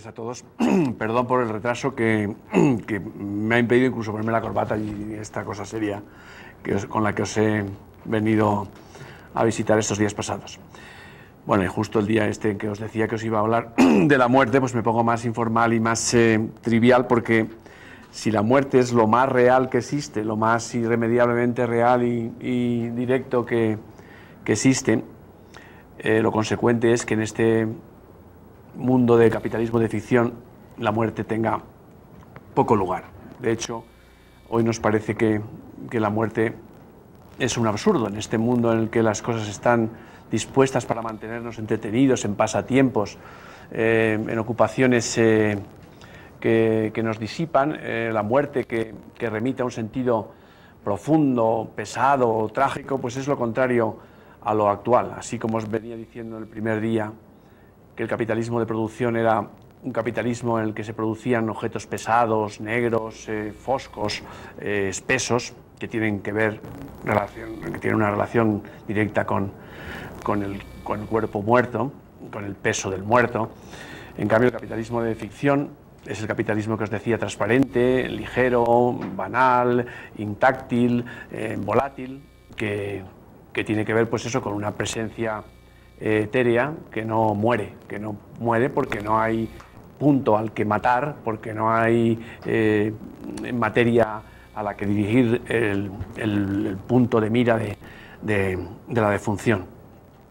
tardes a todos. Perdón por el retraso que me ha impedido incluso ponerme la corbata y esta cosa seria con la que os he venido a visitar estos días pasados. Bueno, y justo el día este en que os decía que os iba a hablar de la muerte, pues me pongo más informal y más trivial, porque si la muerte es lo más real que existe, lo más irremediablemente real y directo que existe, lo consecuente es que en este mundo de capitalismo de ficción la muerte tenga poco lugar. De hecho, hoy nos parece que la muerte es un absurdo en este mundo en el que las cosas están dispuestas para mantenernos entretenidos, en pasatiempos, en ocupaciones que nos disipan. La muerte que remite a un sentido profundo, pesado, trágico, pues es lo contrario a lo actual. Así como os venía diciendo el primer día que el capitalismo de producción era un capitalismo en el que se producían objetos pesados, negros, foscos, espesos, que tienen que ver, que tienen una relación directa con el cuerpo muerto, con el peso del muerto. En cambio, el capitalismo de ficción es el capitalismo que os decía, transparente, ligero, banal, intáctil, volátil, que tiene que ver, pues eso, con una presencia etérea que no muere porque no hay punto al que matar, porque no hay materia a la que dirigir el punto de mira de la defunción.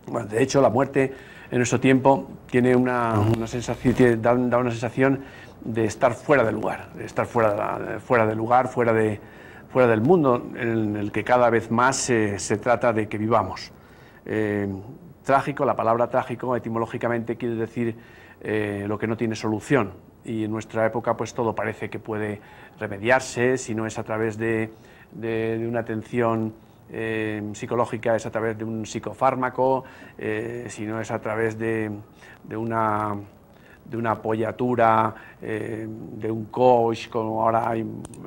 Bueno, de hecho, la muerte en nuestro tiempo tiene una sensación, da una sensación de estar fuera de lugar, de estar fuera del lugar, fuera del mundo en el que cada vez más se trata de que vivamos. Trágico, la palabra trágico etimológicamente quiere decir lo que no tiene solución, y en nuestra época pues todo parece que puede remediarse, si no es a través de una atención psicológica, es a través de un psicofármaco, si no es a través de una apoyatura, de un coach, como ahora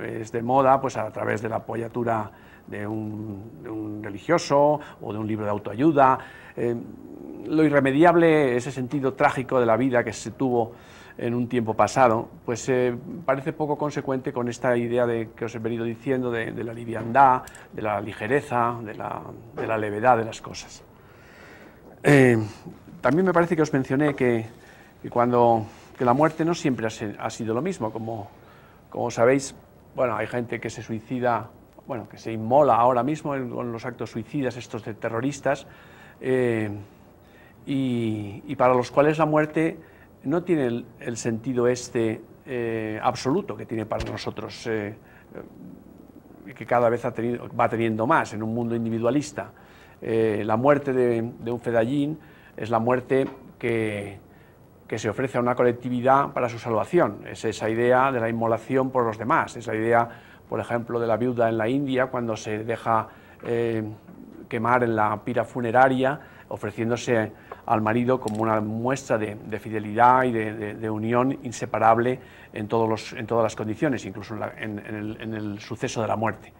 es de moda, pues a través de la apoyatura de un religioso o de un libro de autoayuda. Lo irremediable, ese sentido trágico de la vida que se tuvo en un tiempo pasado, pues parece poco consecuente con esta idea que os he venido diciendo de la liviandad, de la ligereza, de la levedad de las cosas. También me parece que os mencioné que la muerte no siempre ha sido lo mismo. Como sabéis, bueno, hay gente que se suicida, bueno, que se inmola ahora mismo con los actos suicidas estos de terroristas, y para los cuales la muerte no tiene el sentido absoluto que tiene para nosotros, que cada vez va teniendo más en un mundo individualista. La muerte de un fedayín es la muerte que se ofrece a una colectividad para su salvación. Es esa idea de la inmolación por los demás, esa idea, por ejemplo, de la viuda en la India, cuando se deja quemar en la pira funeraria, ofreciéndose al marido como una muestra de fidelidad y de unión inseparable en todas las condiciones, incluso en el suceso de la muerte.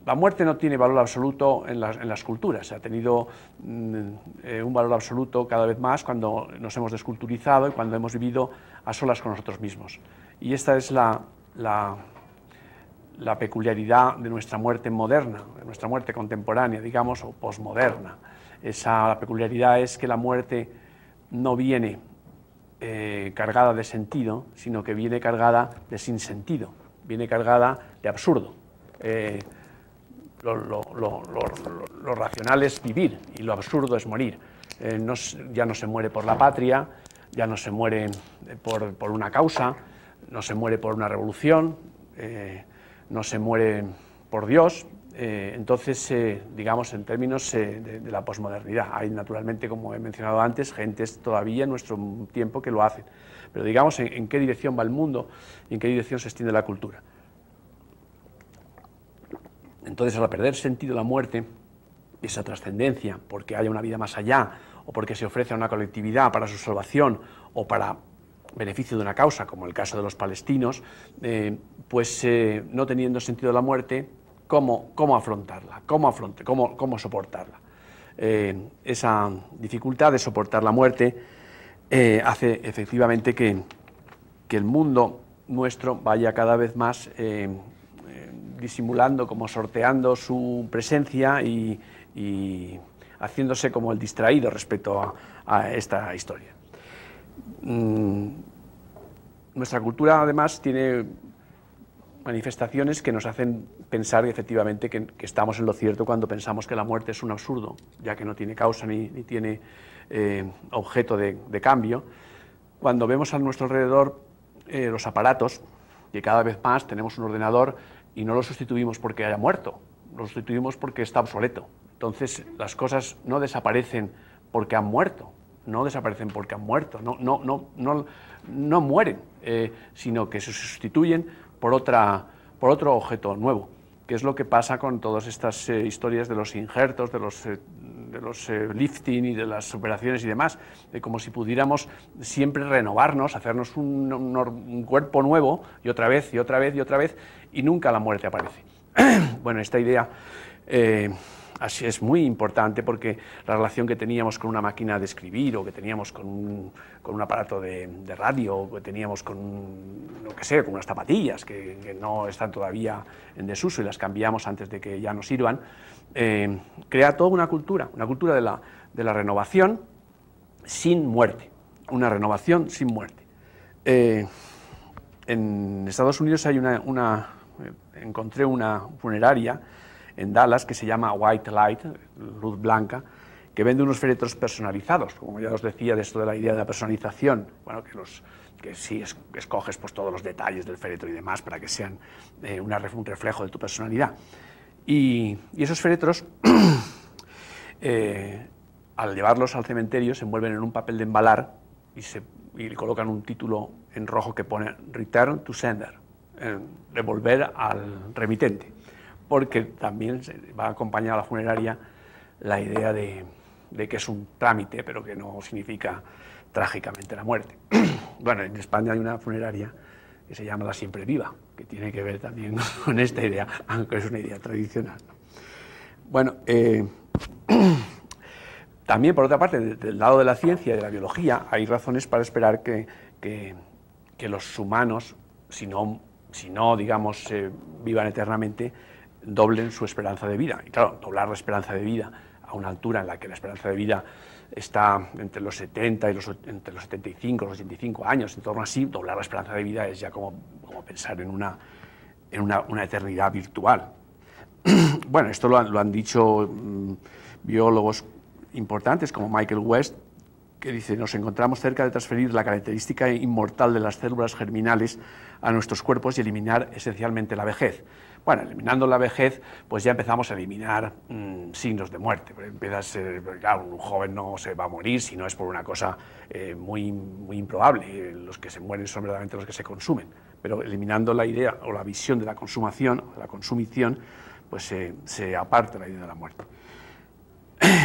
La muerte no tiene valor absoluto en las culturas. Ha tenido un valor absoluto cada vez más cuando nos hemos desculturizado y cuando hemos vivido a solas con nosotros mismos. Y esta es la peculiaridad de nuestra muerte moderna, de nuestra muerte contemporánea, digamos, o posmoderna. Esa peculiaridad es que la muerte no viene cargada de sentido, sino que viene cargada de sinsentido, viene cargada de absurdo. Lo racional es vivir y lo absurdo es morir. Ya no se muere por la patria, ya no se muere por una causa, no se muere por una revolución, no se muere por Dios. Entonces, digamos, en términos de la posmodernidad, hay naturalmente, como he mencionado antes, gentes todavía en nuestro tiempo que lo hacen. Pero digamos, en qué dirección va el mundo y en qué dirección se extiende la cultura. Entonces, al perder sentido la muerte, esa trascendencia, porque haya una vida más allá, o porque se ofrece a una colectividad para su salvación, o para beneficio de una causa, como el caso de los palestinos, pues no teniendo sentido la muerte, ¿cómo afrontarla? ¿Cómo soportarla? Esa dificultad de soportar la muerte hace efectivamente que el mundo nuestro vaya cada vez más disimulando, como sorteando su presencia y haciéndose como el distraído respecto a esta historia. Nuestra cultura, además, tiene manifestaciones que nos hacen pensar efectivamente que estamos en lo cierto cuando pensamos que la muerte es un absurdo, ya que no tiene causa ni tiene objeto de cambio. Cuando vemos a nuestro alrededor los aparatos, que cada vez más tenemos un ordenador y no lo sustituimos porque haya muerto, lo sustituimos porque está obsoleto. Entonces las cosas no desaparecen porque han muerto, no desaparecen porque han muerto, no mueren, sino que se sustituyen por otro objeto nuevo, que es lo que pasa con todas estas historias de los injertos, de los lifting y de las operaciones y demás, como si pudiéramos siempre renovarnos, hacernos un cuerpo nuevo y otra vez y otra vez y otra vez, y nunca la muerte aparece. Bueno, esta idea así es muy importante porque la relación que teníamos con una máquina de escribir o que teníamos con un aparato de radio o que teníamos con, lo que sé, con unas zapatillas que no están todavía en desuso y las cambiamos antes de que ya no sirvan, crea toda una cultura de la renovación sin muerte, una renovación sin muerte. En Estados Unidos hay encontré una funeraria en Dallas que se llama White Light, luz blanca, que vende unos féretros personalizados, como ya os decía, de esto de la idea de la personalización, bueno, que sí escoges pues todos los detalles del féretro y demás para que sean un reflejo de tu personalidad. Y esos féretros, al llevarlos al cementerio, se envuelven en un papel de embalar y le colocan un título en rojo que pone Return to Sender, devolver al remitente, porque también va acompañada a la funeraria la idea de que es un trámite, pero que no significa trágicamente la muerte. Bueno, en España hay una funeraria que se llama La Siempre Viva, que tiene que ver también con esta idea, aunque es una idea tradicional, ¿no? Bueno, también, por otra parte, del lado de la ciencia y de la biología, hay razones para esperar que los humanos, si no digamos, vivan eternamente, doblen su esperanza de vida. Y claro, doblar la esperanza de vida a una altura en la que la esperanza de vida está entre los 70 y entre los 75, los 85 años, en torno así, doblar la esperanza de vida es ya como pensar en una eternidad virtual. Bueno, esto lo han dicho biólogos importantes como Michael West, que dice: nos encontramos cerca de transferir la característica inmortal de las células germinales a nuestros cuerpos y eliminar esencialmente la vejez. Bueno, eliminando la vejez, pues ya empezamos a eliminar signos de muerte. Claro, un joven no se va a morir si no es por una cosa muy improbable. Los que se mueren son verdaderamente los que se consumen. Pero eliminando la idea o la visión de la consumación, o de la consumición, pues se aparta la idea de la muerte.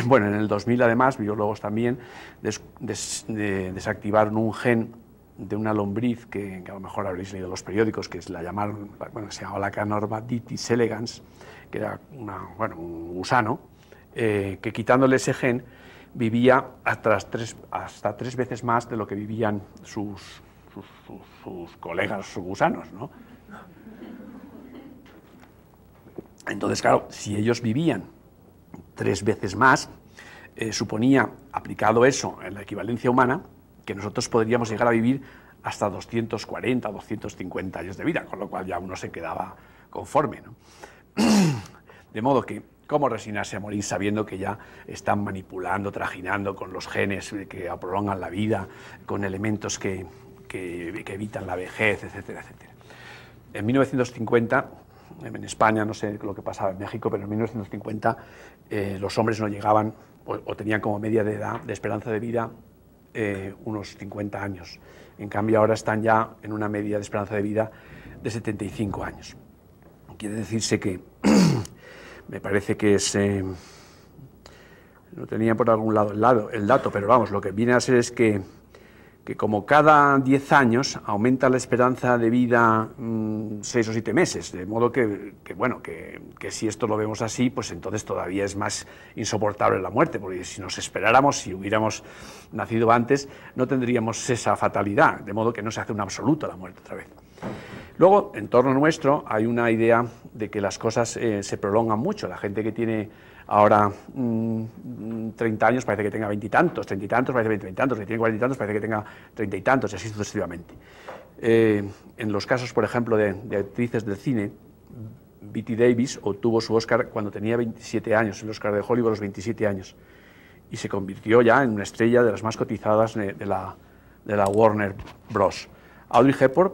Bueno, en el 2000, además, biólogos también desactivaron un gen de una lombriz que a lo mejor habréis leído en los periódicos, que se llamaba la Canorhabditis elegans, que era un gusano, que quitándole ese gen vivía hasta tres veces más de lo que vivían sus colegas, sus gusanos, ¿no? Entonces, claro, si ellos vivían 3 veces más, suponía, aplicado eso en la equivalencia humana, que nosotros podríamos llegar a vivir hasta 240 o 250 años de vida, con lo cual ya uno se quedaba conforme, ¿no? De modo que, ¿cómo resignarse a morir sabiendo que ya están manipulando, trajinando con los genes que prolongan la vida, con elementos que evitan la vejez, etcétera, etcétera? En 1950, en España, no sé lo que pasaba en México, pero en 1950 los hombres no llegaban o tenían como media de edad de esperanza de vida unos 50 años. En cambio, ahora están ya en una media de esperanza de vida de 75 años. Quiere decirse que, me parece que es, no tenía por algún lado el dato, pero vamos, lo que viene a ser es que que como cada 10 años aumenta la esperanza de vida 6 o 7 meses, de modo que si esto lo vemos así, pues entonces todavía es más insoportable la muerte, porque si nos esperáramos, si hubiéramos nacido antes, no tendríamos esa fatalidad, de modo que no se hace un absoluto la muerte otra vez. Luego, en torno nuestro, hay una idea de que las cosas se prolongan mucho. La gente que tiene ahora 30 años parece que tenga 20 y tantos, 30 y tantos parece 20 y tantos, que tiene 40 y tantos parece que tenga 30 y tantos, y así sucesivamente. En los casos, por ejemplo, de actrices del cine, Bette Davis obtuvo su Oscar cuando tenía 27 años, el Oscar de Hollywood a los 27 años, y se convirtió ya en una estrella de las más cotizadas de la Warner Bros. Audrey Hepburn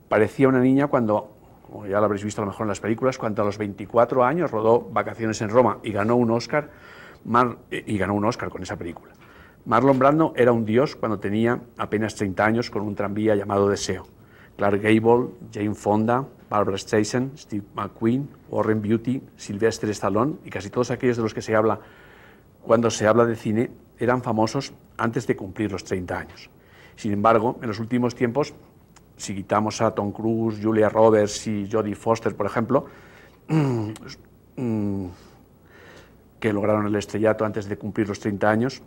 parecía una niña cuando, como ya lo habréis visto a lo mejor en las películas, cuando a los 24 años rodó Vacaciones en Roma y ganó un Oscar, con esa película. Marlon Brando era un dios cuando tenía apenas 30 años con un tranvía llamado Deseo. Clark Gable, Jane Fonda, Barbra Streisand, Steve McQueen, Warren Beatty, Sylvester Stallone y casi todos aquellos de los que se habla cuando se habla de cine eran famosos antes de cumplir los 30 años. Sin embargo, en los últimos tiempos, si quitamos a Tom Cruise, Julia Roberts y Jodie Foster, por ejemplo, que lograron el estrellato antes de cumplir los 30 años,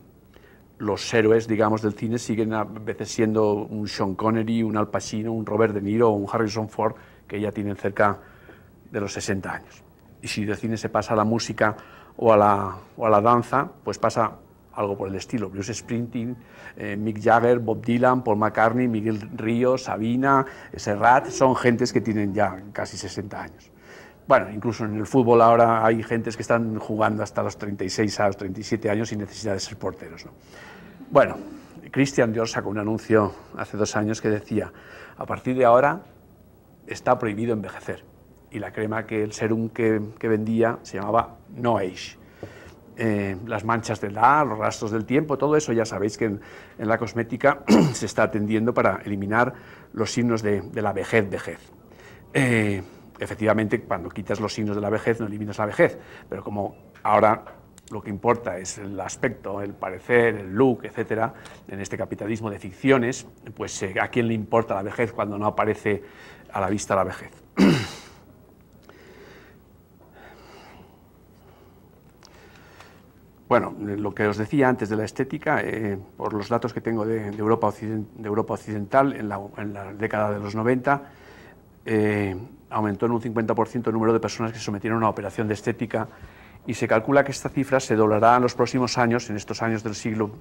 los héroes, digamos, del cine siguen a veces siendo un Sean Connery, un Al Pacino, un Robert De Niro o un Harrison Ford, que ya tienen cerca de los 60 años. Y si del cine se pasa a la música o a la danza, pues pasa algo por el estilo. Bruce Springsteen, Mick Jagger, Bob Dylan, Paul McCartney, Miguel Ríos, Sabina, Serrat, son gentes que tienen ya casi 60 años. Bueno, incluso en el fútbol ahora hay gentes que están jugando hasta los 36 a los 37 años sin necesidad de ser porteros, ¿no? Bueno, Christian Dior sacó un anuncio hace 2 años que decía: a partir de ahora está prohibido envejecer. Y la crema, el serum que vendía se llamaba No Age. Las manchas de edad, los rastros del tiempo, todo eso ya sabéis que en la cosmética se está atendiendo para eliminar los signos de la vejez. Efectivamente, cuando quitas los signos de la vejez no eliminas la vejez, pero como ahora lo que importa es el aspecto, el parecer, el look, etcétera, en este capitalismo de ficciones, pues ¿a quién le importa la vejez cuando no aparece a la vista la vejez? Bueno, lo que os decía antes de la estética, por los datos que tengo de Europa Occidental, en la década de los 90, aumentó en un 50% el número de personas que se sometieron a una operación de estética y se calcula que esta cifra se doblará en los próximos años, en estos años del siglo,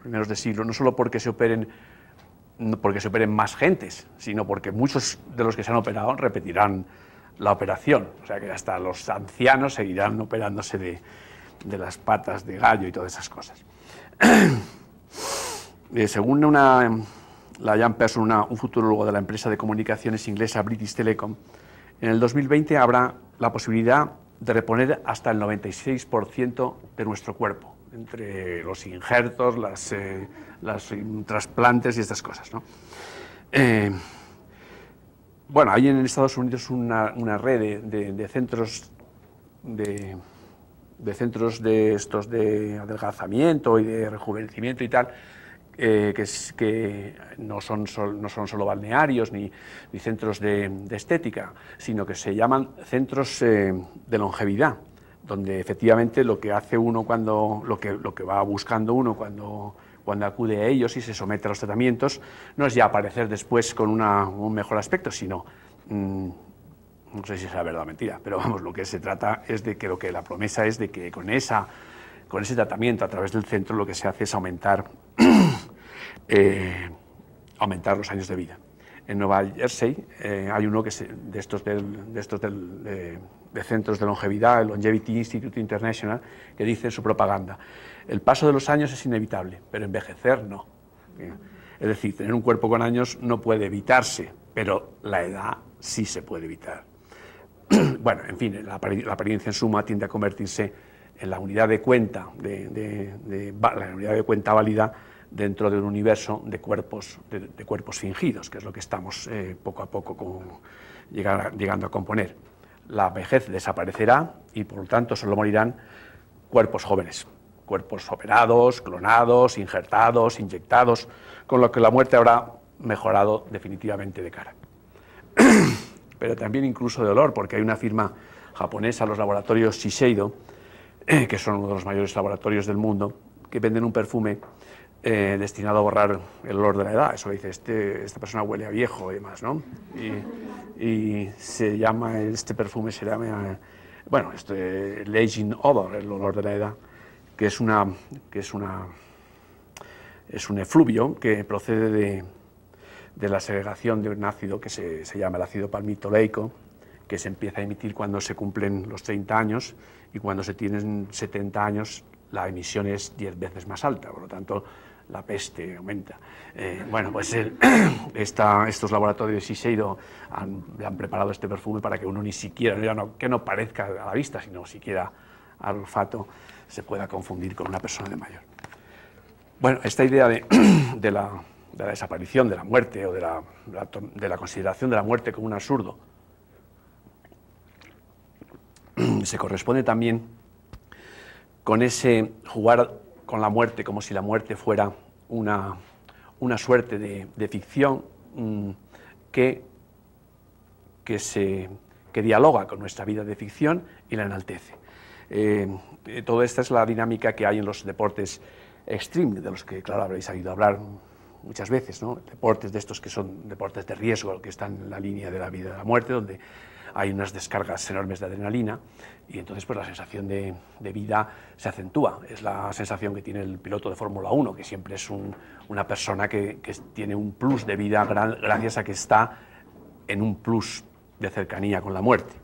primeros de siglo, no solo porque se operen más gentes, sino porque muchos de los que se han operado repetirán la operación, o sea que hasta los ancianos seguirán operándose de las patas de gallo y todas esas cosas. Según la Jan Persson, un futurólogo de la empresa de comunicaciones inglesa British Telecom, en el 2020 habrá la posibilidad de reponer hasta el 96% de nuestro cuerpo, entre los injertos, los trasplantes y estas cosas, ¿no? Bueno, hay en Estados Unidos una red de centros de estos de adelgazamiento y de rejuvenecimiento y tal, que no son solo balnearios ni centros de estética, sino que se llaman centros de longevidad, donde efectivamente lo que hace uno lo que va buscando uno cuando acude a ellos y se somete a los tratamientos, no es ya aparecer después con un mejor aspecto, sino no sé si es la verdad o mentira, pero vamos, lo que se trata es de que la promesa es de que con ese tratamiento a través del centro lo que se hace es aumentar los años de vida. En Nueva Jersey hay uno de centros de longevidad, el Longevity Institute International, que dice en su propaganda: el paso de los años es inevitable, pero envejecer no. Es decir, tener un cuerpo con años no puede evitarse, pero la edad sí se puede evitar. Bueno, en fin, la apariencia en suma tiende a convertirse en la unidad de cuenta, la unidad de cuenta válida dentro de un universo de cuerpos fingidos, que es lo que estamos poco a poco llegando a componer. La vejez desaparecerá y por lo tanto solo morirán cuerpos jóvenes. cuerpos operados, clonados, injertados, inyectados, con lo que la muerte habrá mejorado definitivamente de cara. Pero también incluso de olor, porque hay una firma japonesa, los laboratorios Shiseido, que son uno de los mayores laboratorios del mundo, que venden un perfume destinado a borrar el olor de la edad. Eso dice, esta persona huele a viejo y demás, ¿no? Y se llama, este perfume se llama, bueno, Aging Odor, el olor de la edad, que es un efluvio que procede de la segregación de un ácido que se llama el ácido palmitoleico, que se empieza a emitir cuando se cumplen los 30 años y cuando se tienen 70 años la emisión es 10 veces más alta, por lo tanto la peste aumenta. Bueno, pues estos laboratorios Shiseido han preparado este perfume para que uno ni siquiera, que no parezca a la vista, sino siquiera al olfato, se pueda confundir con una persona de mayor. Bueno, esta idea de la desaparición, de la muerte o de la consideración de la muerte como un absurdo se corresponde también con ese jugar con la muerte como si la muerte fuera una suerte de ficción que dialoga con nuestra vida de ficción y la enaltece. Toda esta es la dinámica que hay en los deportes extreme, de los que, claro, habréis oído hablar muchas veces, ¿no? Deportes de estos que son deportes de riesgo, que están en la línea de la vida y de la muerte, donde hay unas descargas enormes de adrenalina y entonces pues la sensación de vida se acentúa. Es la sensación que tiene el piloto de Fórmula 1, que siempre es una persona que tiene un plus de vida gracias a que está en un plus de cercanía con la muerte.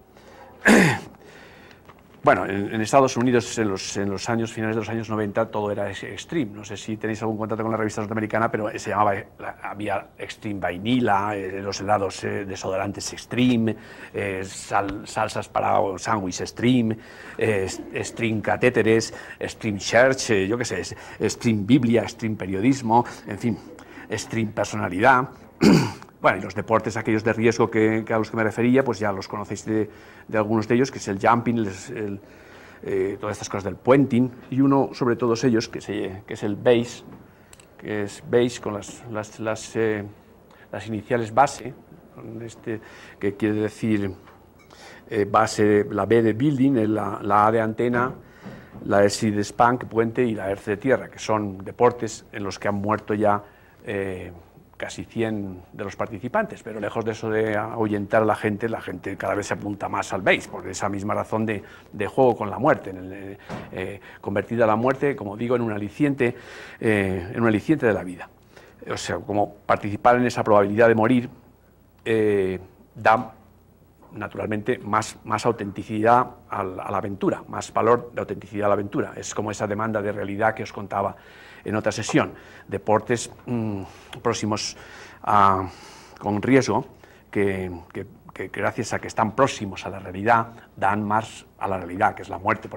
Bueno, en Estados Unidos, en los años finales de los años 90, todo era extreme. No sé si tenéis algún contacto con la revista norteamericana, pero se llamaba, había extreme vainilla, los helados desodorantes extreme, salsas para sándwich extreme, extreme catéteres, extreme church, yo qué sé, extreme biblia, extreme periodismo, en fin, extreme personalidad. Bueno, y los deportes aquellos de riesgo a los que me refería, pues ya los conocéis de algunos de ellos, que es el jumping, todas estas cosas del puenting, y uno sobre todos ellos, que es el base, que es base con las iniciales base, que quiere decir base, la B de building, la A de antena, la S de spank, puente, y la ERC de tierra, que son deportes en los que han muerto ya casi 100 de los participantes, pero lejos de eso de ahuyentar a la gente cada vez se apunta más al base, por esa misma razón de juego con la muerte, convertida la muerte, como digo, en un aliciente de la vida. O sea, como participar en esa probabilidad de morir da naturalmente más autenticidad a la aventura, más valor de autenticidad a la aventura. Es como esa demanda de realidad que os contaba en otra sesión. Deportes próximos con riesgo que gracias a que están próximos a la realidad dan más a la realidad, que es la muerte,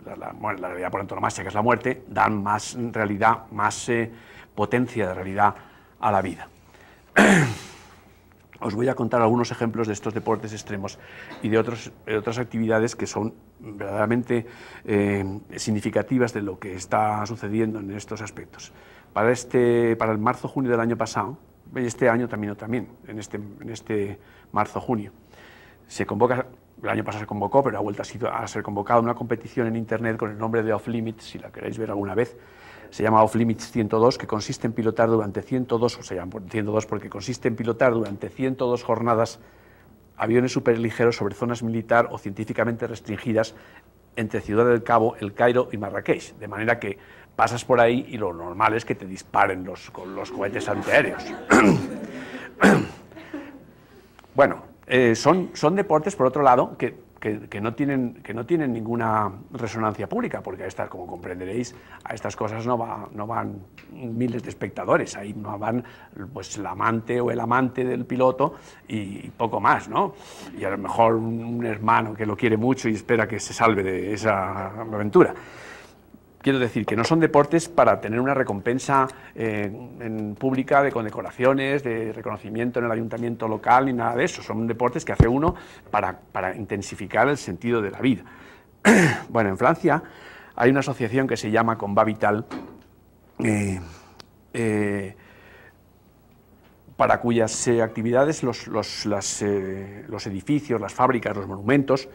la realidad por antonomasia, que es la muerte, dan más realidad, más potencia de realidad a la vida. Os voy a contar algunos ejemplos de estos deportes extremos y de otras actividades que son verdaderamente significativas de lo que está sucediendo en estos aspectos. Para el marzo-junio del año pasado, y este año también, en este marzo-junio, se convoca, el año pasado se convocó, pero ha vuelto a ser convocada una competición en Internet con el nombre de Off Limits, si la queréis ver alguna vez. Se llama Off Limits 102, que consiste en pilotar durante 102, o se llama 102 porque consiste en pilotar durante 102 jornadas aviones superligeros sobre zonas militar o científicamente restringidas entre Ciudad del Cabo, El Cairo y Marrakech, de manera que pasas por ahí y lo normal es que te disparen con los cohetes antiaéreos. Bueno, son deportes, por otro lado, que no tienen ninguna resonancia pública, porque como comprenderéis, a estas cosas no van miles de espectadores, ahí no van pues, la amante o el amante del piloto y poco más, ¿no? Y a lo mejor un hermano que lo quiere mucho y espera que se salve de esa aventura. Quiero decir que no son deportes para tener una recompensa pública de condecoraciones, de reconocimiento en el ayuntamiento local, ni nada de eso. Son deportes que hace uno para intensificar el sentido de la vida. Bueno, en Francia hay una asociación que se llama Combat Vital, para cuyas actividades los edificios, las fábricas, los monumentos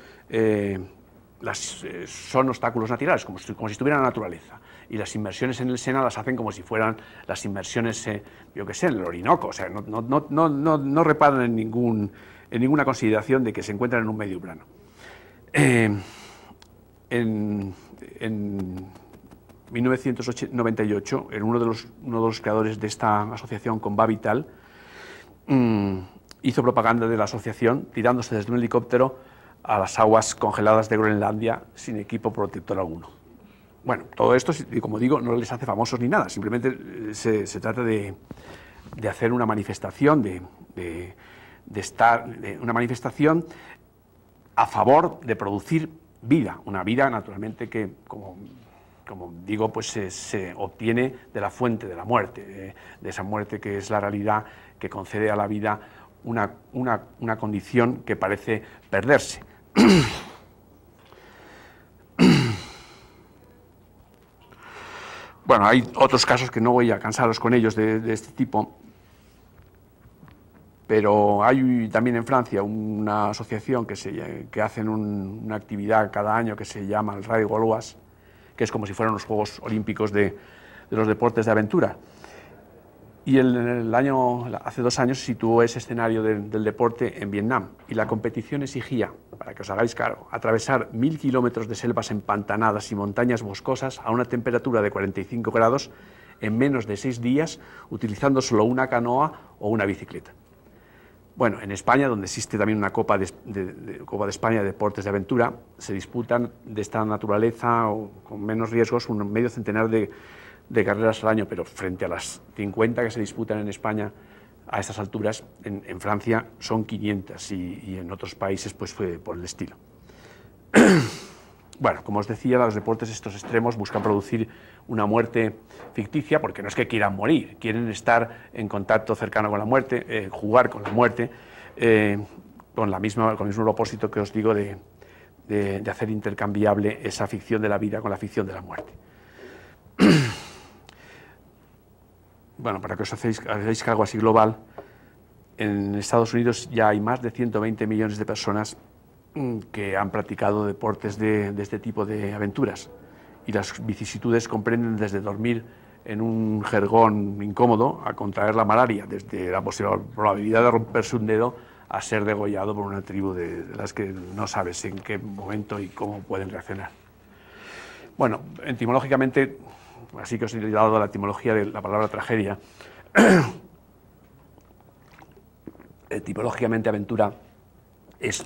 son obstáculos naturales, como si estuviera en la naturaleza. Y las inmersiones en el Sena las hacen como si fueran las inmersiones, yo qué sé, en el Orinoco. O sea, no reparan en ninguna consideración de que se encuentran en un medio plano. En 1998, uno de los creadores de esta asociación, Combat Vital, hizo propaganda de la asociación tirándose desde un helicóptero a las aguas congeladas de Groenlandia sin equipo protector alguno. Bueno, todo esto, como digo, no les hace famosos ni nada, simplemente se trata de hacer una manifestación, una manifestación a favor de producir vida, una vida naturalmente que, como digo, pues se obtiene de la fuente de la muerte, de esa muerte que es la realidad que concede a la vida una condición que parece perderse. Bueno, hay otros casos que no voy a cansaros con ellos de este tipo, pero hay también en Francia una asociación que hacen una actividad cada año que se llama el Rally Gaulois, que es como si fueran los Juegos Olímpicos de los deportes de aventura. Y hace 2 años se situó ese escenario del deporte en Vietnam, y la competición exigía, para que os hagáis cargo, atravesar 1000 kilómetros de selvas empantanadas y montañas boscosas a una temperatura de 45 grados en menos de 6 días, utilizando solo una canoa o una bicicleta. Bueno, en España, donde existe también una Copa de España de Deportes de Aventura, se disputan de esta naturaleza o con menos riesgos un medio centenar de carreras al año, pero frente a las 50 que se disputan en España a estas alturas, en Francia son 500 y en otros países pues fue por el estilo. Bueno, como os decía, los deportes estos extremos buscan producir una muerte ficticia, porque no es que quieran morir, quieren estar en contacto cercano con la muerte, jugar con la muerte, con el mismo propósito que os digo de hacer intercambiable esa ficción de la vida con la ficción de la muerte. Bueno, para que os hagáis algo así global, en Estados Unidos ya hay más de 120 millones de personas que han practicado deportes de este tipo de aventuras, y las vicisitudes comprenden desde dormir en un jergón incómodo a contraer la malaria, desde la probabilidad de romperse un dedo a ser degollado por una tribu de las que no sabes en qué momento y cómo pueden reaccionar. Bueno, etimológicamente, así que os he dado la etimología de la palabra tragedia. Etimológicamente aventura es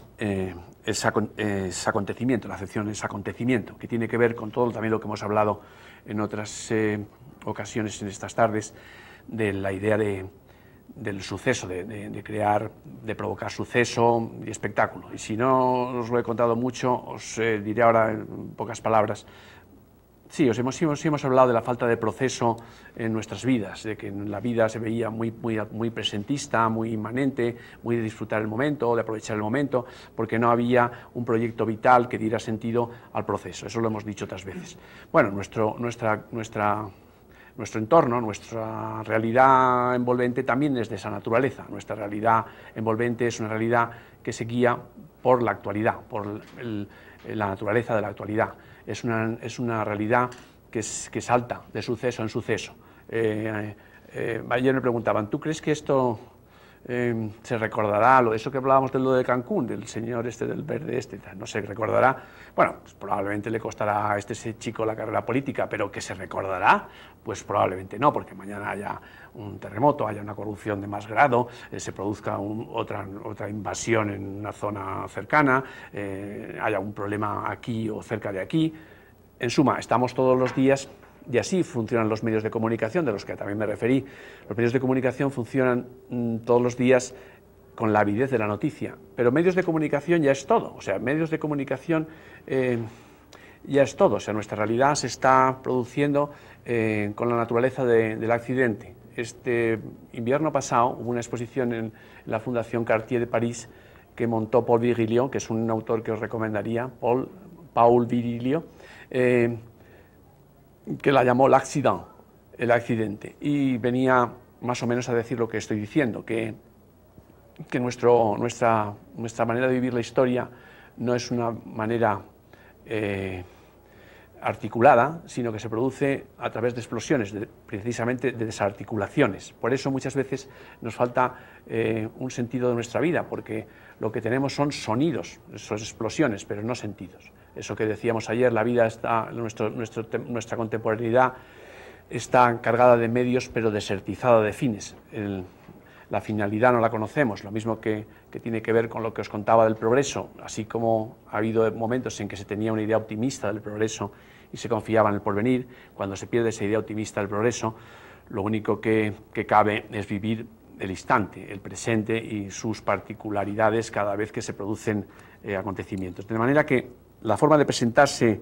acontecimiento, la acepción es acontecimiento, que tiene que ver con todo también lo que hemos hablado en otras ocasiones en estas tardes, de la idea del suceso, de crear, de provocar suceso y espectáculo. Y si no os lo he contado mucho, os diré ahora en pocas palabras. Sí, hemos hablado de la falta de proceso en nuestras vidas, de que en la vida se veía muy presentista, muy inmanente, muy de disfrutar el momento, de aprovechar el momento, porque no había un proyecto vital que diera sentido al proceso. Eso lo hemos dicho otras veces. Bueno, nuestro entorno, nuestra realidad envolvente también es de esa naturaleza. Nuestra realidad envolvente es una realidad que se guía por la actualidad, por la naturaleza de la actualidad. Es una realidad que salta de suceso en suceso. Ayer me preguntaban, ¿tú crees que esto se recordará, eso que hablábamos de lo de Cancún, del señor este, del verde este, no se recordará? Bueno, pues probablemente le costará a ese chico la carrera política, pero ¿que se recordará? Pues probablemente no, porque mañana haya un terremoto, haya una corrupción de más grado, se produzca otra invasión en una zona cercana, haya un problema aquí o cerca de aquí. En suma, estamos todos los días, y así funcionan los medios de comunicación, de los que también me referí. Los medios de comunicación funcionan todos los días con la avidez de la noticia, pero medios de comunicación ya es todo. O sea, medios de comunicación ya es todo. O sea, nuestra realidad se está produciendo con la naturaleza del accidente. Este invierno pasado hubo una exposición en la Fundación Cartier de París que montó Paul Virilio, que es un autor que os recomendaría, Paul Virilio, que la llamó l'accident, el accidente, y venía más o menos a decir lo que estoy diciendo, que nuestra manera de vivir la historia no es una manera articulada, sino que se produce a través de explosiones, precisamente de desarticulaciones. Por eso muchas veces nos falta un sentido de nuestra vida, porque lo que tenemos son sonidos, son explosiones, pero no sentidos. Eso que decíamos ayer, la vida está, nuestra contemporaneidad está cargada de medios, pero desertizada de fines. La finalidad no la conocemos, lo mismo que tiene que ver con lo que os contaba del progreso, así como ha habido momentos en que se tenía una idea optimista del progreso y se confiaba en el porvenir. Cuando se pierde esa idea optimista del progreso, lo único que cabe es vivir el instante, el presente y sus particularidades cada vez que se producen acontecimientos. De manera que la forma de presentarse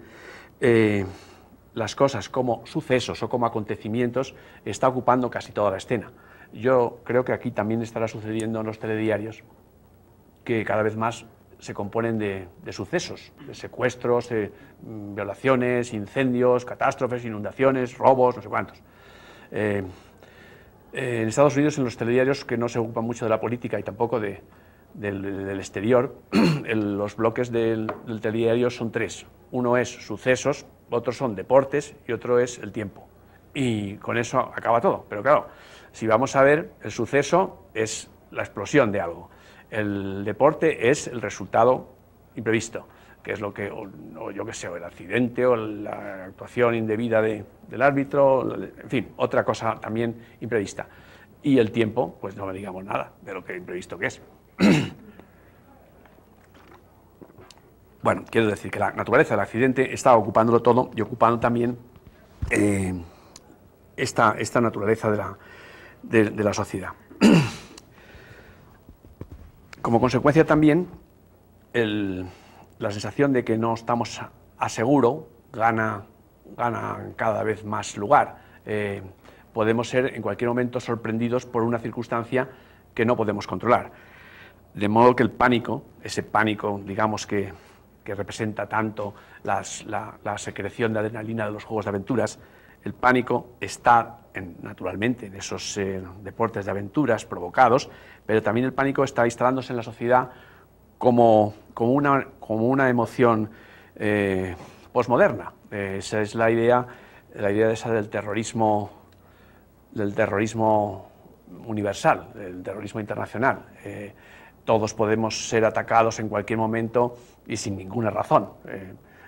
las cosas como sucesos o como acontecimientos está ocupando casi toda la escena. Yo creo que aquí también estará sucediendo en los telediarios, que cada vez más se componen de sucesos, de secuestros, violaciones, incendios, catástrofes, inundaciones, robos, no sé cuántos. En Estados Unidos, en los telediarios, que no se ocupan mucho de la política y tampoco del exterior, los bloques del telediario son tres. Uno es sucesos, otros son deportes y otro es el tiempo. Y con eso acaba todo. Pero claro, si vamos a ver, el suceso es la explosión de algo. El deporte es el resultado imprevisto, que es lo que, o yo qué sé, o el accidente, o la actuación indebida del árbitro, en fin, otra cosa también imprevista. Y el tiempo, pues no me digamos nada de lo que imprevisto que es. Bueno, quiero decir que la naturaleza del accidente está ocupándolo todo y ocupando también esta naturaleza de la sociedad. Como consecuencia también, la sensación de que no estamos a seguro gana cada vez más lugar. Podemos ser en cualquier momento sorprendidos por una circunstancia que no podemos controlar. De modo que el pánico, ese pánico, digamos, que representa tanto la secreción de adrenalina de los juegos de aventuras, el pánico está naturalmente en esos deportes de aventuras provocados, pero también el pánico está instalándose en la sociedad como una emoción posmoderna. Esa es la idea esa del terrorismo universal, del terrorismo internacional. Todos podemos ser atacados en cualquier momento y sin ninguna razón.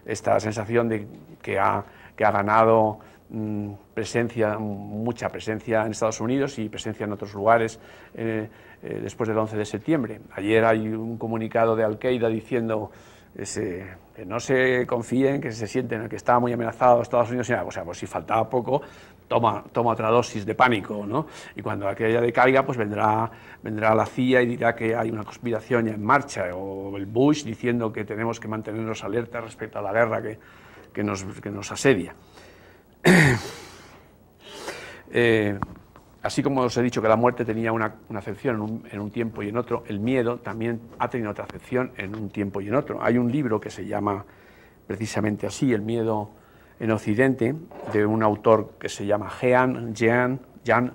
Esta sensación de que ha ganado mucha presencia en Estados Unidos y presencia en otros lugares después del 11 de septiembre. Ayer hay un comunicado de Al-Qaeda diciendo que no se confíen, que se sienten que está muy amenazado Estados Unidos. O sea, pues si faltaba poco, toma otra dosis de pánico, ¿no? Y cuando aquella decaiga, pues vendrá la CIA y dirá que hay una conspiración ya en marcha, o el Bush diciendo que tenemos que mantenernos alerta respecto a la guerra que nos asedia. Así como os he dicho que la muerte tenía una acepción en un tiempo y en otro, el miedo también ha tenido otra acepción en un tiempo y en otro. Hay un libro que se llama precisamente así, El miedo en Occidente, de un autor que se llama Jean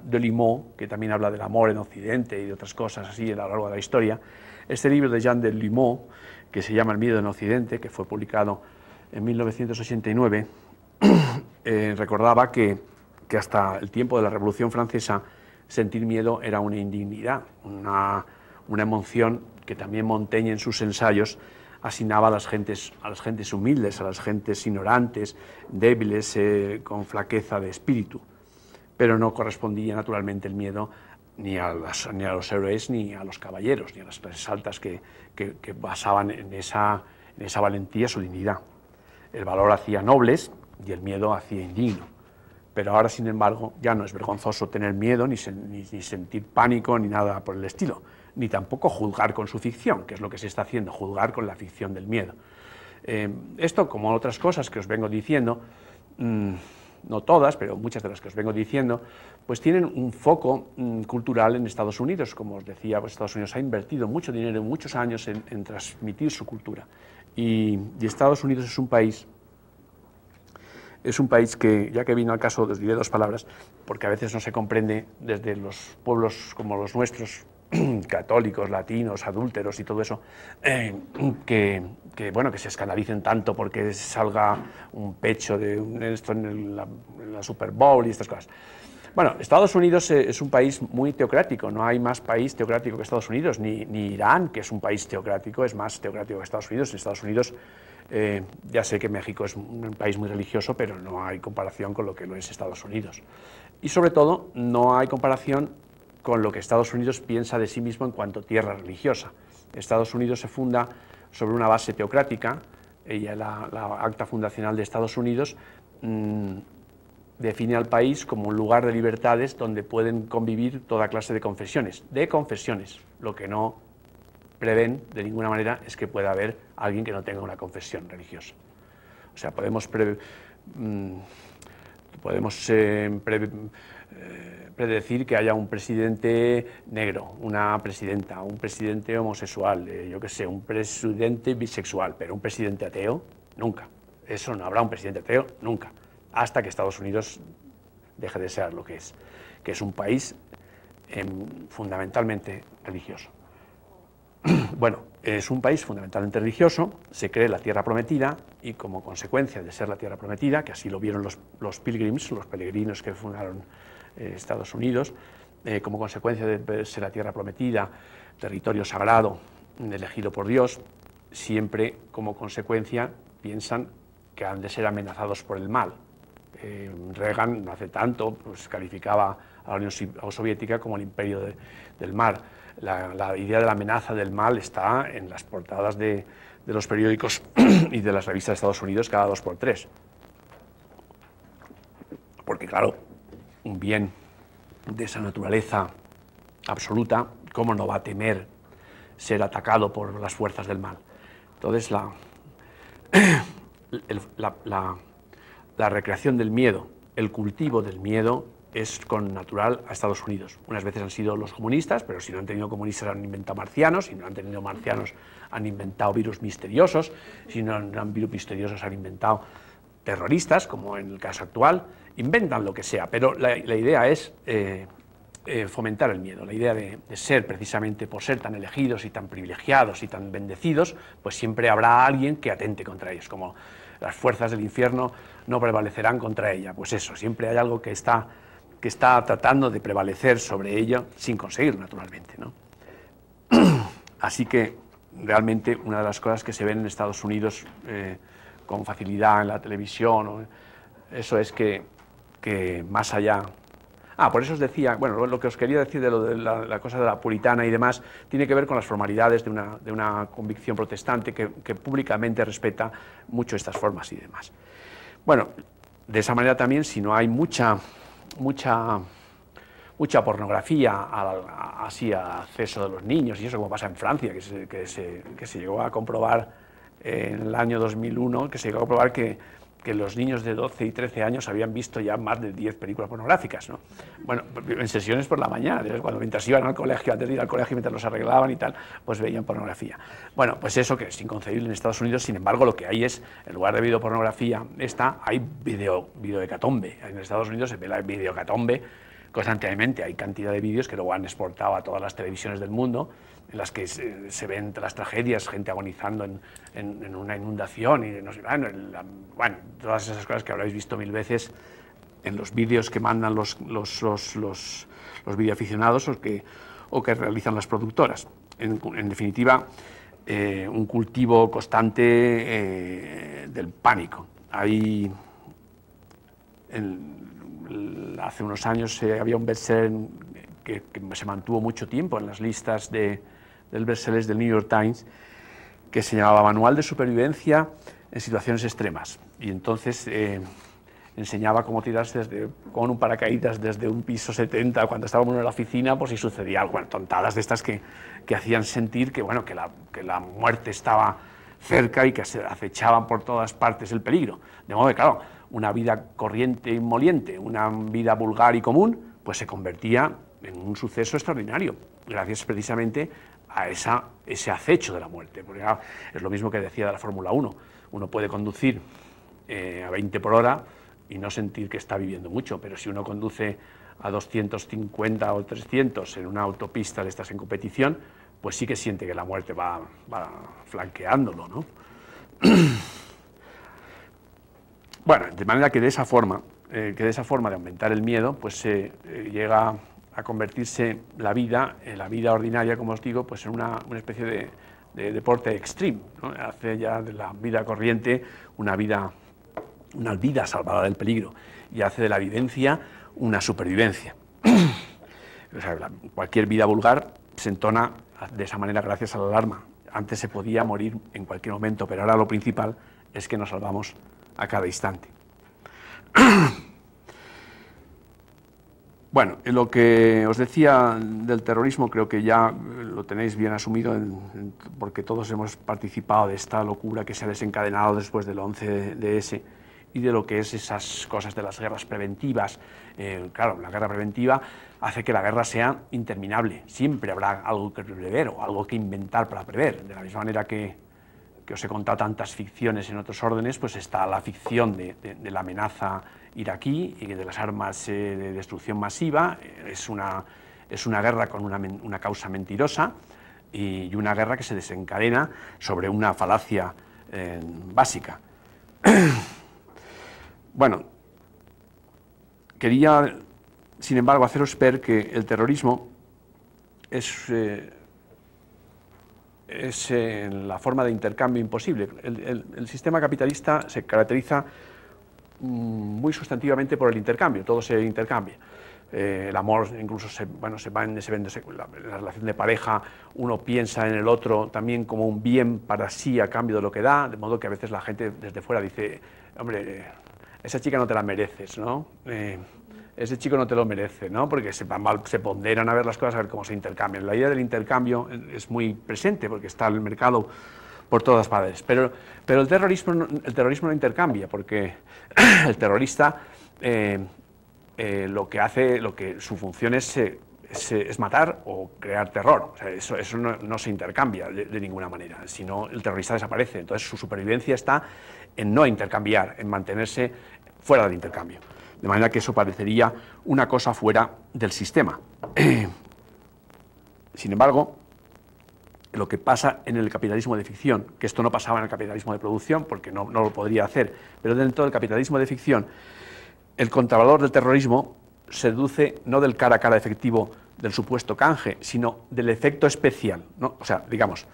Delumeau, que también habla del amor en Occidente y de otras cosas así a lo largo de la historia. Este libro de Jean Delumeau, que se llama El miedo en Occidente, que fue publicado en 1989, recordaba que hasta el tiempo de la Revolución Francesa sentir miedo era una indignidad, una emoción que también Montaigne en sus ensayos asignaba a las gentes humildes, a las gentes ignorantes, débiles, con flaqueza de espíritu. Pero no correspondía naturalmente el miedo ni a los héroes, ni a los caballeros, ni a las clases altas que basaban en esa valentía su dignidad. El valor hacía nobles y el miedo hacía indigno. Pero ahora, sin embargo, ya no es vergonzoso tener miedo, ni sentir pánico, ni nada por el estilo, ni tampoco juzgar con su ficción, que es lo que se está haciendo, juzgar con la ficción del miedo. Esto, como otras cosas que os vengo diciendo, no todas, pero muchas de las que os vengo diciendo, pues tienen un foco cultural en Estados Unidos. Como os decía, pues Estados Unidos ha invertido mucho dinero, muchos años en transmitir su cultura. Y Estados Unidos es un país Es un país que, ya que vino al caso, os diré dos palabras, porque a veces no se comprende desde los pueblos como los nuestros, católicos, latinos, adúlteros y todo eso, que se escandalicen tanto porque salga un pecho de esto en la Super Bowl y estas cosas. Bueno, Estados Unidos es un país muy teocrático, no hay más país teocrático que Estados Unidos, ni Irán, que es un país teocrático, es más teocrático que Estados Unidos. En Estados Unidos, ya sé que México es un país muy religioso, pero no hay comparación con lo que lo es Estados Unidos. Y sobre todo, no hay comparación con lo que Estados Unidos piensa de sí mismo en cuanto a tierra religiosa. Estados Unidos se funda sobre una base teocrática, la acta fundacional de Estados Unidos define al país como un lugar de libertades donde pueden convivir toda clase de confesiones. Lo que no prevén de ninguna manera es que pueda haber alguien que no tenga una confesión religiosa. O sea, podemos predecir que haya un presidente negro, una presidenta, un presidente homosexual, yo qué sé, un presidente bisexual, pero un presidente ateo, nunca. Eso no habrá un presidente ateo, nunca. Hasta que Estados Unidos deje de ser lo que es un país fundamentalmente religioso. Bueno, es un país fundamentalmente religioso, se cree la tierra prometida y como consecuencia de ser la tierra prometida, que así lo vieron los pilgrims, los peregrinos que fundaron Estados Unidos, como consecuencia de ser la tierra prometida, territorio sagrado, elegido por Dios, siempre como consecuencia piensan que han de ser amenazados por el mal. Reagan, no hace tanto, pues calificaba a la Unión Soviética como el imperio del mal. La idea de la amenaza del mal está en las portadas de los periódicos y de las revistas de Estados Unidos cada 2x3. Porque claro, un bien de esa naturaleza absoluta, ¿cómo no va a temer ser atacado por las fuerzas del mal? Entonces la recreación del miedo, el cultivo del miedo es connatural a Estados Unidos. Unas veces han sido los comunistas, pero si no han tenido comunistas han inventado marcianos, si no han tenido marcianos han inventado virus misteriosos, si no han virus misteriosos han inventado terroristas, como en el caso actual, inventan lo que sea, pero la idea es fomentar el miedo, la idea de ser precisamente por ser tan elegidos y tan privilegiados y tan bendecidos, pues siempre habrá alguien que atente contra ellos, como las fuerzas del infierno no prevalecerán contra ella, pues eso, siempre hay algo que está tratando de prevalecer sobre ella sin conseguir, naturalmente, ¿no? Así que realmente una de las cosas que se ven en Estados Unidos con facilidad en la televisión, eso es que más allá... por eso os decía, bueno, lo que os quería decir de la cosa de la puritana y demás, tiene que ver con las formalidades de una convicción protestante que públicamente respeta mucho estas formas y demás. Bueno, de esa manera también, si no hay mucha pornografía así a acceso de los niños, y eso como pasa en Francia, que se llegó a comprobar en el año 2001, que se llegó a comprobar que los niños de 12 y 13 años habían visto ya más de 10 películas pornográficas, ¿no? Bueno, en sesiones por la mañana, mientras iban al colegio, antes de ir al colegio, mientras los arreglaban y tal, pues veían pornografía. Bueno, pues eso que es inconcebible en Estados Unidos, sin embargo, lo que hay es, en lugar de videopornografía, hay videohecatombe. En Estados Unidos se ve la videohecatombe constantemente, hay cantidad de vídeos que luego han exportado a todas las televisiones del mundo, en las que se ven las tragedias, gente agonizando en una inundación, y no sé, bueno, todas esas cosas que habréis visto mil veces en los vídeos que mandan los videoaficionados o que realizan las productoras. En definitiva, un cultivo constante del pánico. Hace unos años había un bestseller que se mantuvo mucho tiempo en las listas del bestsellers del New York Times, que se llamaba Manual de Supervivencia en Situaciones Extremas. Y entonces enseñaba cómo tirarse con un paracaídas desde un piso 70 cuando estábamos en la oficina, por si sucedía algo. Bueno, tontadas de estas que hacían sentir que la muerte estaba cerca y que se acechaban por todas partes el peligro. De modo que, claro, una vida corriente y moliente, una vida vulgar y común, pues se convertía en un suceso extraordinario, gracias precisamente a ese acecho de la muerte. Porque es lo mismo que decía de la Fórmula 1. Uno puede conducir a 20 por hora y no sentir que está viviendo mucho, pero si uno conduce a 250 o 300 en una autopista de estas en competición, pues sí que siente que la muerte va flanqueándolo, ¿no? Bueno, de manera que de esa forma de aumentar el miedo, pues llega a convertirse la vida ordinaria, como os digo, pues en una especie de deporte extreme, ¿no? Hace ya de la vida corriente una vida salvada del peligro, y hace de la vivencia una supervivencia. O sea, cualquier vida vulgar se entona de esa manera gracias a la alarma. Antes se podía morir en cualquier momento, pero ahora lo principal es que nos salvamos a cada instante. Bueno, lo que os decía del terrorismo creo que ya lo tenéis bien asumido, porque todos hemos participado de esta locura que se ha desencadenado después del 11S y de lo que es esas cosas de las guerras preventivas. Claro, la guerra preventiva hace que la guerra sea interminable. Siempre habrá algo que prever o algo que inventar para prever. De la misma manera que os he contado tantas ficciones en otros órdenes, pues está la ficción de la amenaza iraquí y de las armas de destrucción masiva. Es una guerra con una causa mentirosa y una guerra que se desencadena sobre una falacia básica. Bueno, quería, sin embargo, haceros ver que el terrorismo es la forma de intercambio imposible. El sistema capitalista se caracteriza muy sustantivamente por el intercambio, todo se intercambia. El amor incluso la relación de pareja, uno piensa en el otro también como un bien para sí a cambio de lo que da, de modo que a veces la gente desde fuera dice, hombre, esa chica no te la mereces, ¿no? Ese chico no te lo merece, ¿no? Porque se ponderan a ver las cosas, a ver cómo se intercambian. La idea del intercambio es muy presente porque está en el mercado por todas partes, pero el terrorismo no intercambia, porque el terrorista su función es matar o crear terror. O sea, eso no se intercambia de ninguna manera, sino el terrorista desaparece. Entonces su supervivencia está en no intercambiar, en mantenerse fuera del intercambio. De manera que eso parecería una cosa fuera del sistema. Sin embargo, lo que pasa en el capitalismo de ficción, que esto no pasaba en el capitalismo de producción, porque no lo podría hacer, pero dentro del capitalismo de ficción, el contravalor del terrorismo se deduce no del cara a cara efectivo del supuesto canje, sino del efecto especial, ¿no? O sea, digamos,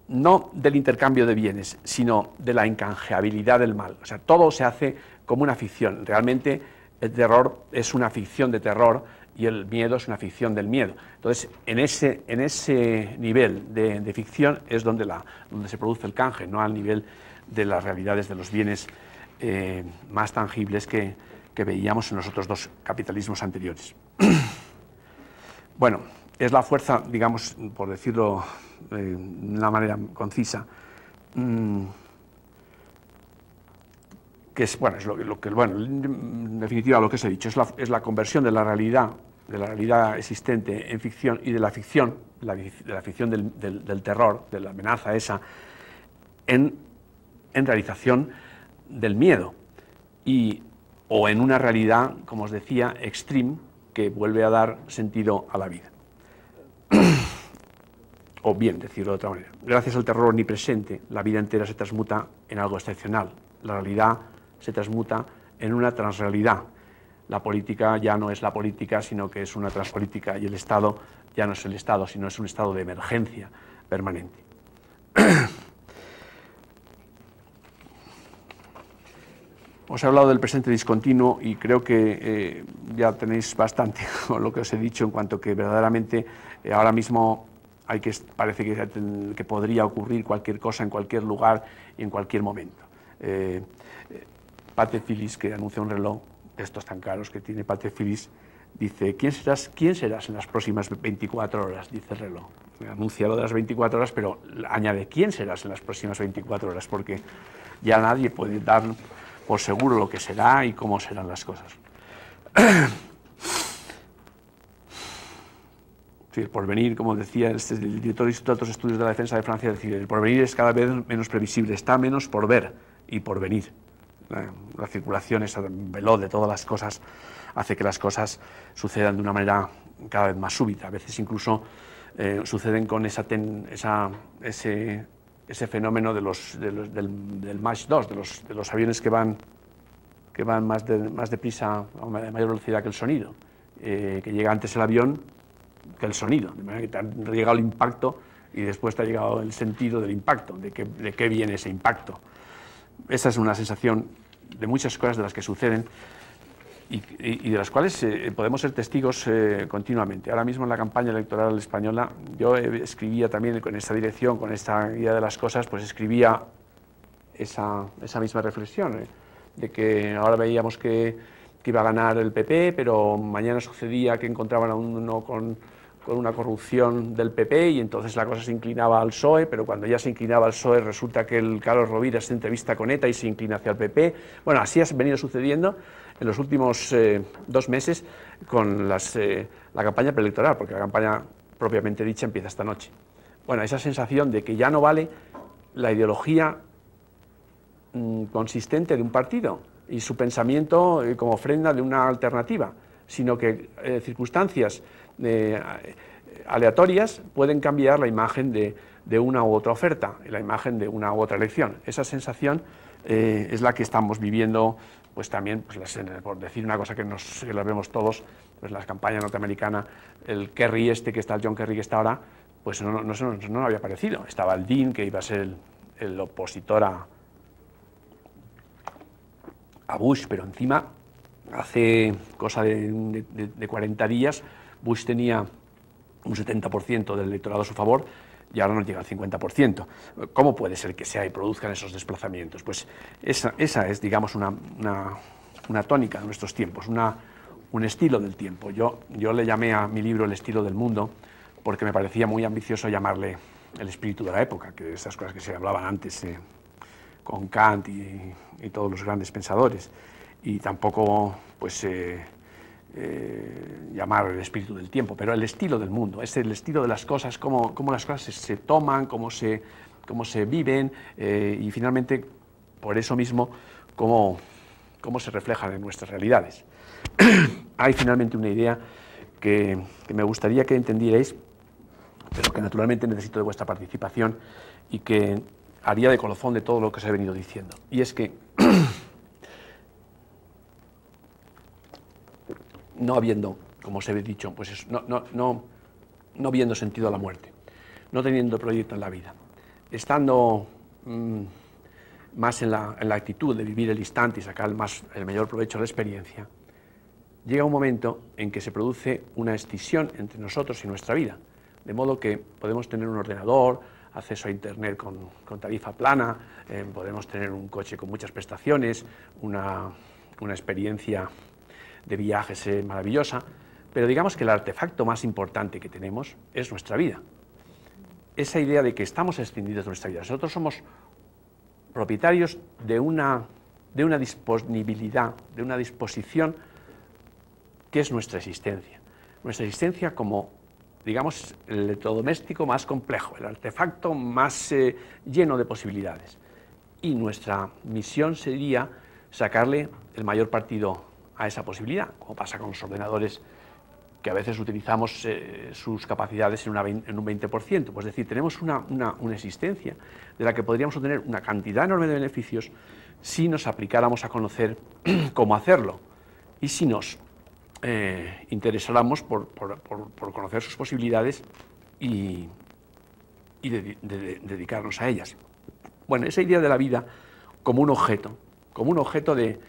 no del intercambio de bienes, sino de la incanjeabilidad del mal. O sea, todo se hace como una ficción. Realmente el terror es una ficción de terror y el miedo es una ficción del miedo. Entonces, en ese nivel de ficción es donde se produce el canje, no al nivel de las realidades de los bienes más tangibles que veíamos en los otros dos capitalismos anteriores. Bueno, es la fuerza, digamos, por decirlo de una manera concisa, que es, bueno, en definitiva lo que os he dicho, es la conversión de la realidad existente en ficción y de la ficción del terror, de la amenaza esa, en realización del miedo, o en una realidad, como os decía, extreme, que vuelve a dar sentido a la vida. O bien, decirlo de otra manera, gracias al terror omnipresente, la vida entera se transmuta en algo excepcional. La realidad se transmuta en una transrealidad. La política ya no es la política, sino que es una transpolítica, y el Estado ya no es el Estado, sino es un estado de emergencia permanente. Os he hablado del presente discontinuo y creo que ya tenéis bastante con lo que os he dicho, en cuanto que verdaderamente ahora mismo parece que podría ocurrir cualquier cosa en cualquier lugar y en cualquier momento. Patek Philippe, que anuncia un reloj de estos tan caros que tiene Patek Philippe, dice, ¿quién serás en las próximas 24 horas? Dice el reloj. Anuncia lo de las 24 horas, pero añade, ¿quién serás en las próximas 24 horas? Porque ya nadie puede dar por seguro lo que será y cómo serán las cosas. Sí, el porvenir, como decía el director del Instituto de Altos Estudios de la Defensa de Francia, decía, el porvenir es cada vez menos previsible, está menos por ver y por venir. la circulación, esa veloz de todas las cosas, hace que las cosas sucedan de una manera cada vez más súbita. A veces incluso suceden con ese fenómeno del Mach 2, de los aviones que van más deprisa, a mayor velocidad que el sonido, que llega antes el avión que el sonido, de manera que te ha llegado el impacto y después te ha llegado el sentido del impacto, de qué viene ese impacto. Esa es una sensación de muchas cosas de las que suceden y de las cuales podemos ser testigos continuamente. Ahora mismo en la campaña electoral española yo escribía también con esta dirección, con esta guía de las cosas, pues escribía esa misma reflexión, de que ahora veíamos que iba a ganar el PP, pero mañana sucedía que encontraban a uno con una corrupción del PP y entonces la cosa se inclinaba al PSOE, pero cuando ya se inclinaba al PSOE resulta que el Carlos Rovira se entrevista con ETA y se inclina hacia el PP. Bueno, así ha venido sucediendo en los últimos 2 meses con la campaña preelectoral, porque la campaña propiamente dicha empieza esta noche. Bueno, esa sensación de que ya no vale la ideología consistente de un partido y su pensamiento como ofrenda de una alternativa, sino que circunstancias aleatorias pueden cambiar la imagen de una u otra oferta, la imagen de una u otra elección. Esa sensación es la que estamos viviendo, pues también, pues por decir una cosa que la vemos todos, pues la campaña norteamericana, el Kerry que está, el John Kerry que está ahora, pues no había aparecido. Estaba el Dean, que iba a ser el opositor a Bush, pero encima, hace cosa de 40 días, Bush tenía un 70% del electorado a su favor y ahora nos llega al 50%. ¿Cómo puede ser que y produzcan esos desplazamientos? Pues esa es, digamos, una tónica de nuestros tiempos, un estilo del tiempo. Yo le llamé a mi libro El estilo del mundo porque me parecía muy ambicioso llamarle el espíritu de la época, que esas cosas que se hablaban antes con Kant y todos los grandes pensadores, y tampoco pues llamar el espíritu del tiempo, pero el estilo del mundo, es el estilo de las cosas, cómo las cosas se toman, cómo se viven, y finalmente, por eso mismo, cómo se reflejan en nuestras realidades. Hay finalmente una idea que me gustaría que entendierais, pero que naturalmente necesito de vuestra participación y que haría de colofón de todo lo que os he venido diciendo, y es que no habiendo, como os he dicho, pues no viendo sentido a la muerte, no teniendo proyecto en la vida, estando más en la actitud de vivir el instante y sacar el mayor provecho de la experiencia, llega un momento en que se produce una escisión entre nosotros y nuestra vida, de modo que podemos tener un ordenador, acceso a Internet con tarifa plana, podemos tener un coche con muchas prestaciones, una experiencia de viajes maravillosa, pero digamos que el artefacto más importante que tenemos es nuestra vida. Esa idea de que estamos escindidos de nuestra vida. Nosotros somos propietarios de una disponibilidad, de una disposición que es nuestra existencia. Nuestra existencia como, digamos, el electrodoméstico más complejo, el artefacto más lleno de posibilidades. Y nuestra misión sería sacarle el mayor partido a esa posibilidad, como pasa con los ordenadores, que a veces utilizamos sus capacidades en un 20%. Pues es decir, tenemos una existencia de la que podríamos obtener una cantidad enorme de beneficios si nos aplicáramos a conocer cómo hacerlo y si nos interesáramos por conocer sus posibilidades y dedicarnos a ellas. Bueno, esa idea de la vida como un objeto de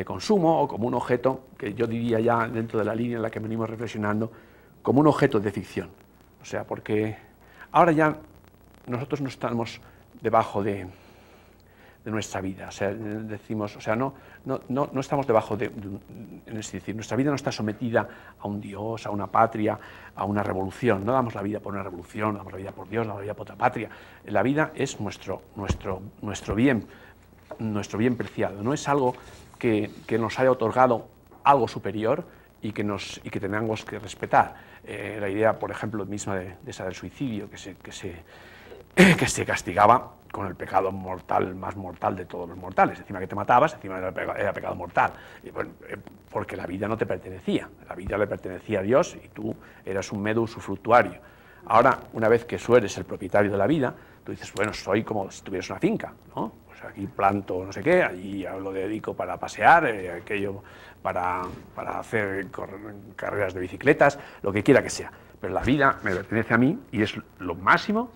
consumo, o como un objeto, que yo diría ya dentro de la línea en la que venimos reflexionando, como un objeto de ficción. O sea, porque ahora ya nosotros no estamos debajo de nuestra vida, o sea, decimos, o sea, no estamos debajo es decir, nuestra vida no está sometida a un Dios, a una patria, a una revolución. No damos la vida por una revolución, no damos la vida por Dios, no damos la vida por otra patria. La vida es nuestro bien preciado, no es algo que nos haya otorgado algo superior y que tengamos que respetar. La idea, por ejemplo, misma de esa del suicidio, que se castigaba con el pecado mortal, más mortal de todos los mortales. Encima que te matabas, encima era pecado mortal. Y bueno, porque la vida no te pertenecía, la vida le pertenecía a Dios y tú eras un mero usufructuario. Ahora, una vez que tú eres el propietario de la vida, tú dices, bueno, soy como si tuvieras una finca, ¿no? Pues aquí planto no sé qué, allí lo dedico para pasear, aquello para hacer carreras de bicicletas, lo que quiera que sea. Pero la vida me pertenece a mí y es lo máximo,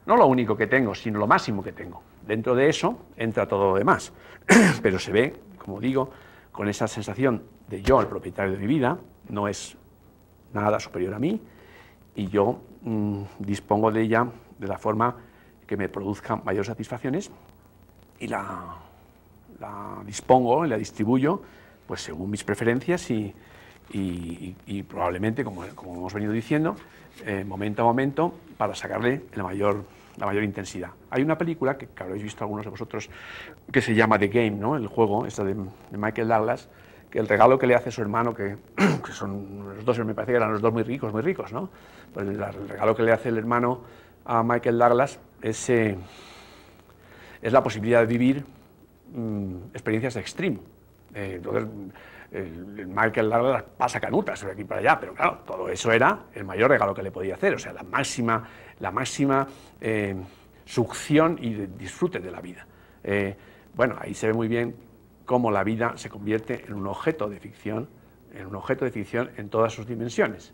no lo único que tengo, sino lo máximo que tengo. Dentro de eso entra todo lo demás, pero se ve, como digo, con esa sensación de yo, el propietario de mi vida, no es nada superior a mí, y yo dispongo de ella de la forma que me produzca mayores satisfacciones y la dispongo y la distribuyo pues según mis preferencias y probablemente, como hemos venido diciendo, momento a momento para sacarle la mayor intensidad. Hay una película que habréis visto algunos de vosotros que se llama The Game, ¿no? El juego, esta de Michael Douglas, que el regalo que le hace su hermano, que son los dos, me parece que eran los dos muy ricos, ¿no? Pues el regalo que le hace el hermano a Michael Douglas es la posibilidad de vivir experiencias extreme. Entonces, el Michael Douglas pasa canutas de aquí para allá, pero claro, todo eso era el mayor regalo que le podía hacer, o sea, la máxima succión y disfrute de la vida. Bueno, ahí se ve muy bien cómo la vida se convierte en un objeto de ficción, en todas sus dimensiones.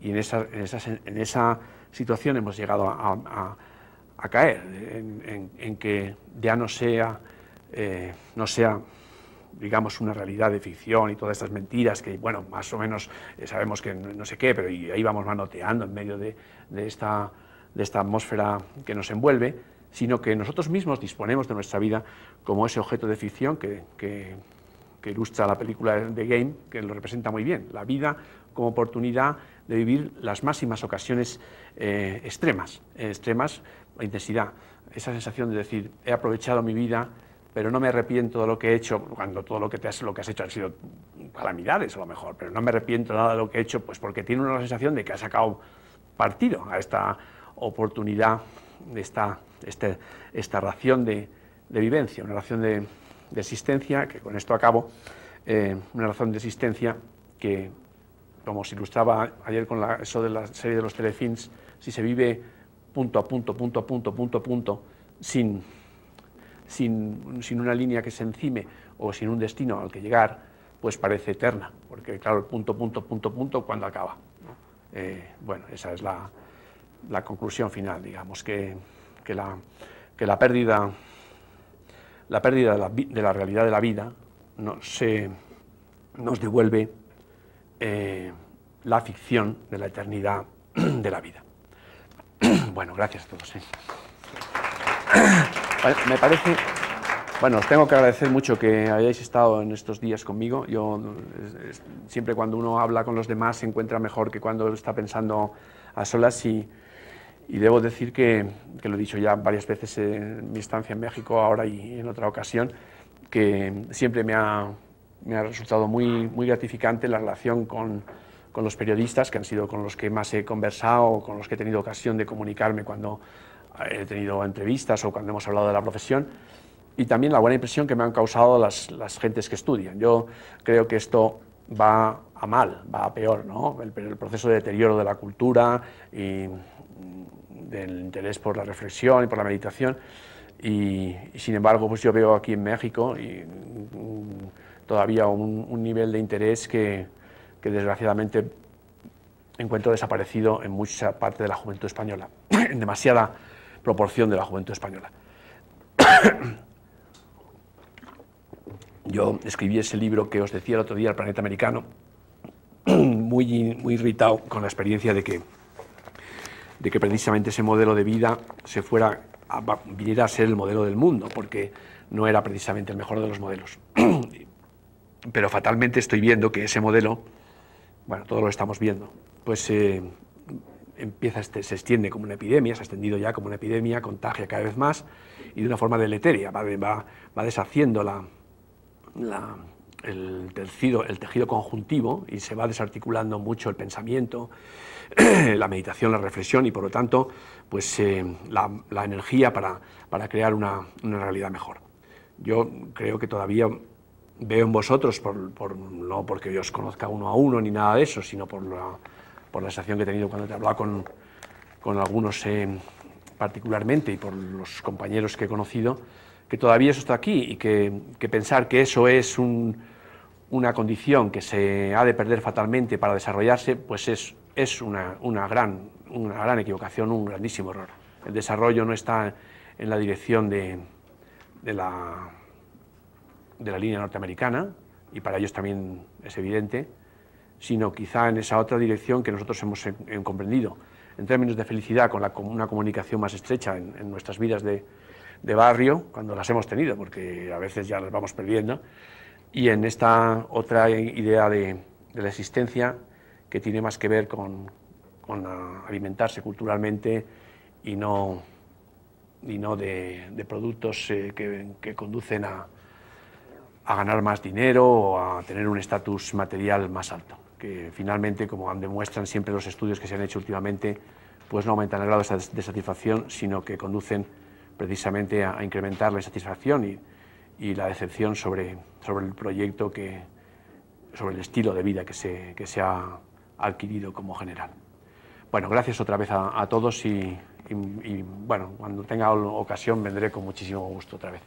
Y en esa situación hemos llegado a caer, en que ya no sea, digamos, una realidad de ficción y todas estas mentiras que, bueno, más o menos sabemos que no sé qué, pero ahí vamos manoteando en medio de esta atmósfera que nos envuelve, sino que nosotros mismos disponemos de nuestra vida como ese objeto de ficción que ilustra la película The Game, que lo representa muy bien, la vida como oportunidad de vivir las máximas ocasiones extremas, la intensidad, esa sensación de decir, he aprovechado mi vida, pero no me arrepiento de lo que he hecho, cuando todo lo que has hecho han sido calamidades a lo mejor, pero no me arrepiento nada de lo que he hecho, pues porque tiene una sensación de que ha sacado partido a esta oportunidad, de esta ración de vivencia, una ración de existencia, que con esto acabo, una razón de existencia que, como se ilustraba ayer con eso de la serie de los telefilms, si se vive punto a punto, sin una línea que se encime o sin un destino al que llegar, pues parece eterna, porque claro, el punto, ¿cuándo acaba? ¿No? Bueno, esa es la conclusión final, digamos, que la pérdida de la realidad de la vida nos devuelve la ficción de la eternidad de la vida. Bueno, gracias a todos. Me parece, bueno, os tengo que agradecer mucho que hayáis estado en estos días conmigo. Yo siempre cuando uno habla con los demás se encuentra mejor que cuando está pensando a solas y debo decir que lo he dicho ya varias veces en mi estancia en México ahora y en otra ocasión, que siempre me ha resultado muy gratificante la relación con los periodistas, que han sido con los que más he conversado, con los que he tenido ocasión de comunicarme cuando he tenido entrevistas o cuando hemos hablado de la profesión, y también la buena impresión que me han causado las gentes que estudian. Yo creo que esto va a mal, va a peor, ¿no? El proceso de deterioro de la cultura y del interés por la reflexión y por la meditación, y sin embargo pues yo veo aquí en México todavía un nivel de interés que desgraciadamente encuentro desaparecido en mucha parte de la juventud española, en demasiada proporción de la juventud española. Yo escribí ese libro que os decía el otro día, El planeta americano, muy irritado con la experiencia de que precisamente ese modelo de vida viniera a ser el modelo del mundo, porque no era precisamente el mejor de los modelos. Pero fatalmente estoy viendo que ese modelo, bueno, todos lo estamos viendo, pues se extiende como una epidemia, se ha extendido ya como una epidemia, contagia cada vez más y de una forma deletérea, va deshaciendo el tejido conjuntivo y se va desarticulando mucho el pensamiento, la meditación, la reflexión y por lo tanto pues, la energía para crear una realidad mejor. Yo creo que todavía veo en vosotros, no porque yo os conozca uno a uno ni nada de eso, sino por la sensación que he tenido cuando te he hablado con algunos particularmente y por los compañeros que he conocido, que todavía eso está aquí y que pensar que eso es una condición que se ha de perder fatalmente para desarrollarse, pues es una gran equivocación, un grandísimo error. El desarrollo no está en la dirección de la línea norteamericana, y para ellos también es evidente, sino quizá en esa otra dirección que nosotros hemos comprendido, en términos de felicidad, con una comunicación más estrecha en nuestras vidas de barrio, cuando las hemos tenido, porque a veces ya las vamos perdiendo, y en esta otra idea de la existencia que tiene más que ver con alimentarse culturalmente y no de productos que conducen a ganar más dinero o a tener un estatus material más alto, que finalmente, como demuestran siempre los estudios que se han hecho últimamente, pues no aumentan el grado de satisfacción, sino que conducen precisamente a incrementar la insatisfacción y la decepción sobre el proyecto, sobre el estilo de vida que se ha adquirido como general. Bueno, gracias otra vez a todos y bueno, cuando tenga ocasión vendré con muchísimo gusto otra vez.